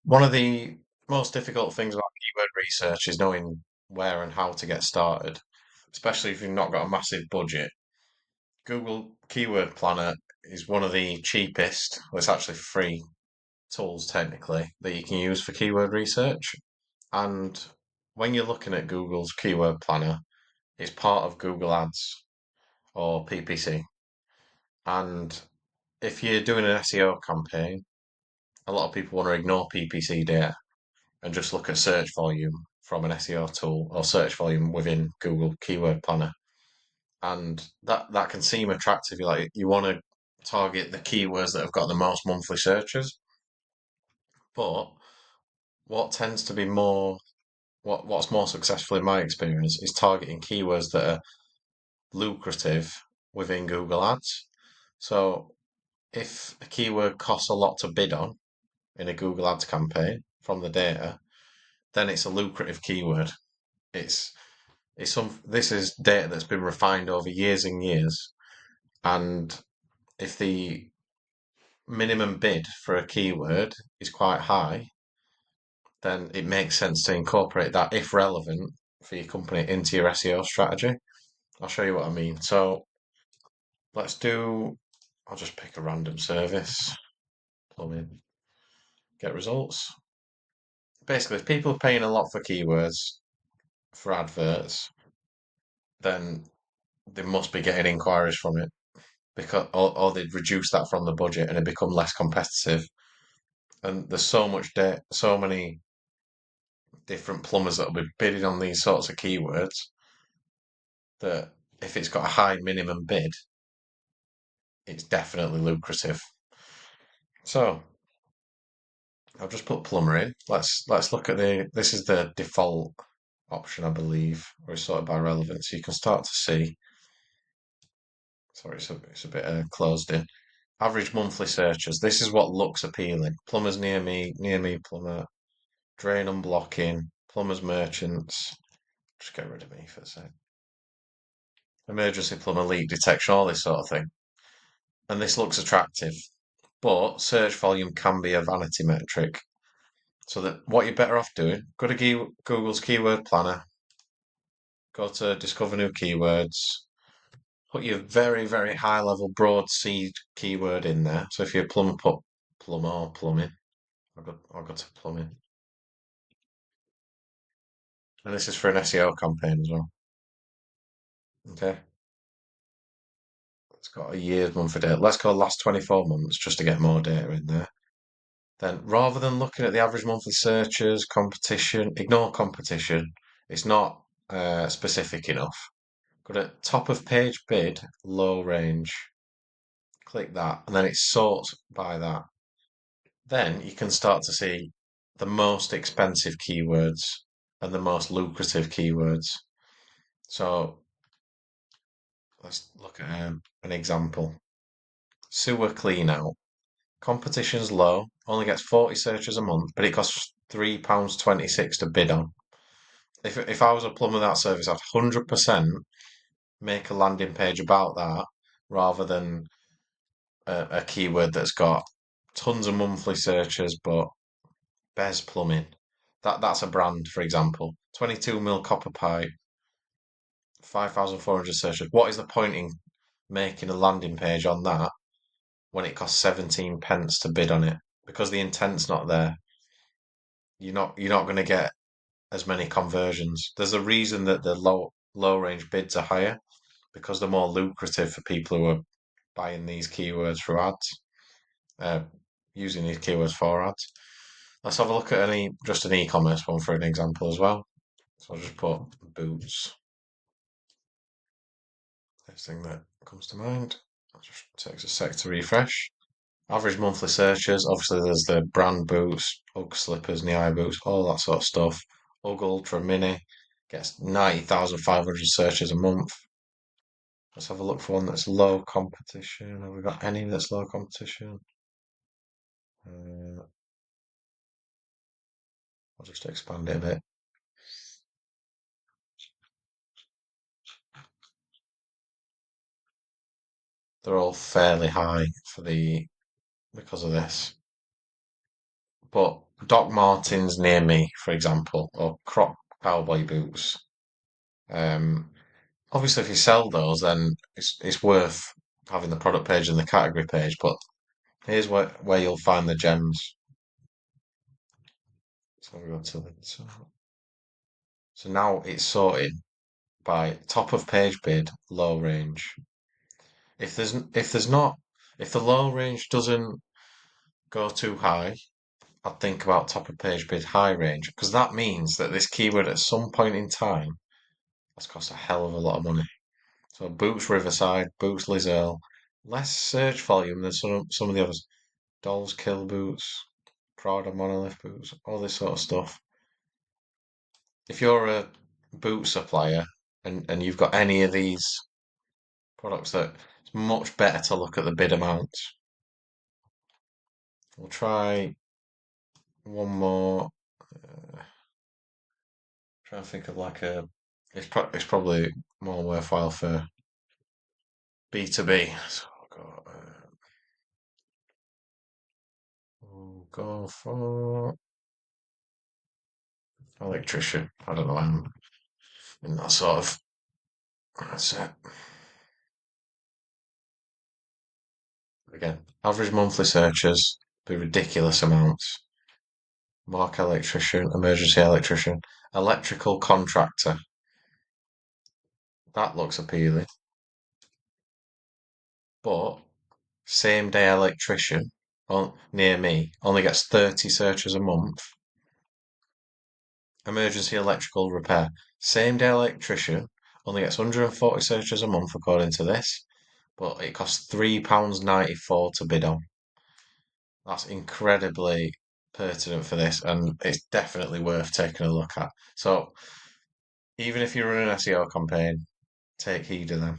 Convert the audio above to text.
One of the most difficult things about keyword research is knowing where and how to get started, especially if you've not got a massive budget. Google Keyword Planner is one of the cheapest, well, it's actually free tools technically that you can use for keyword research. And when you're looking at Google's Keyword Planner, it's part of Google Ads or PPC. And if you're doing an SEO campaign, a lot of people want to ignore PPC data and just look at search volume from an SEO tool or search volume within Google Keyword Planner. And that can seem attractive. You want to target the keywords that have got the most monthly searches. But what tends to be what's more successful in my experience is targeting keywords that are lucrative within Google Ads. So if a keyword costs a lot to bid on in a Google Ads campaign from the data, then it's a lucrative keyword. It's this is data that's been refined over years and years, and if the minimum bid for a keyword is quite high, then it makes sense to incorporate that, if relevant, for your company into your SEO strategy. I'll show you what I mean. So let's do, I'll just pick a random service, plug in, get results. Basically, if people are paying a lot for keywords for adverts, then they must be getting inquiries from it because or they'd reduce that from the budget and it become less competitive. And there's so much debt, so many different plumbers that will be bidding on these sorts of keywords that if it's got a high minimum bid, it's definitely lucrative. So I'll just put plumber in. Let's look at this is the default option, I believe, where it's sorted by relevance. So you can start to see. Sorry, it's a bit closed in. Average monthly searches. This is what looks appealing. Plumbers near me plumber, drain unblocking, plumbers merchants. Just get rid of me for a sec. Emergency plumber leak detection, all this sort of thing. And this looks attractive, but search volume can be a vanity metric. So that what you're better off doing, go to Google's keyword planner, go to discover new keywords, put your very, very high level broad seed keyword in there. So if you're a plumber, put plumber or plumbing. I'll go to plumbing. And this is for an SEO campaign as well. Okay. It's got a year's month of data. Let's go last 24 months just to get more data in there. Then rather than looking at the average monthly searches, competition, ignore competition. It's not specific enough. Go to top of page bid, low range. Click that, and then it sorts by that. Then you can start to see the most expensive keywords and the most lucrative keywords. So let's look at an example. Sewer clean out. Competition's low, only gets 40 searches a month, but it costs £3.26 to bid on. If I was a plumber that service, I'd 100% make a landing page about that rather than a keyword that's got tons of monthly searches, but Bez Plumbing. That's a brand, for example. 22 mil copper pipe, 5,400 searches. What is the point in making a landing page on that when it costs 17 pence to bid on it? Because the intent's not there. You're not going to get as many conversions. There's a reason that the low range bids are higher because they're more lucrative for people who are buying these keywords for ads, uh, using these keywords for ads. Let's have a look at just an e-commerce one for an example as well. So I'll just put boots. Next thing that comes to mind. It just takes a sec to refresh. Average monthly searches. Obviously, there's the brand boots, Ugg slippers, knee-high boots, all that sort of stuff. Ugg Ultra Mini gets 90,500 searches a month. Let's have a look for one that's low competition. Have we got any that's low competition? I'll just expand it a bit. They're all fairly high for because of this. But Doc Martens near me, for example, or Croc cowboy boots. Um, Obviously, if you sell those, then it's worth having the product page and the category page. But here's where you'll find the gems. So we go to so now it's sorted by top of page bid, low range. If the low range doesn't go too high, I'd think about top of page bid, high range, because that means that this keyword at some point in time has cost a hell of a lot of money. So Boots Riverside, Boots Liz Earle, less search volume than some of the others. Dolls Kill Boots, Prada Monolith Boots, all this sort of stuff. If you're a boot supplier and you've got any of these products, that it's much better to look at the bid amounts. We'll try one more. Trying to think of like a. It's probably more worthwhile for B2B. So we'll go for electrician. I don't know. I'm in that sort of. That's it. Again, average monthly searches be ridiculous amounts. Mark electrician, emergency electrician, electrical contractor. That looks appealing. But same day electrician near me only gets 30 searches a month. Emergency electrical repair. Same day electrician only gets 140 searches a month according to this, but it costs £3.94 to bid on. That's incredibly pertinent for this, and it's definitely worth taking a look at. So even if you run an SEO campaign, take heed of them.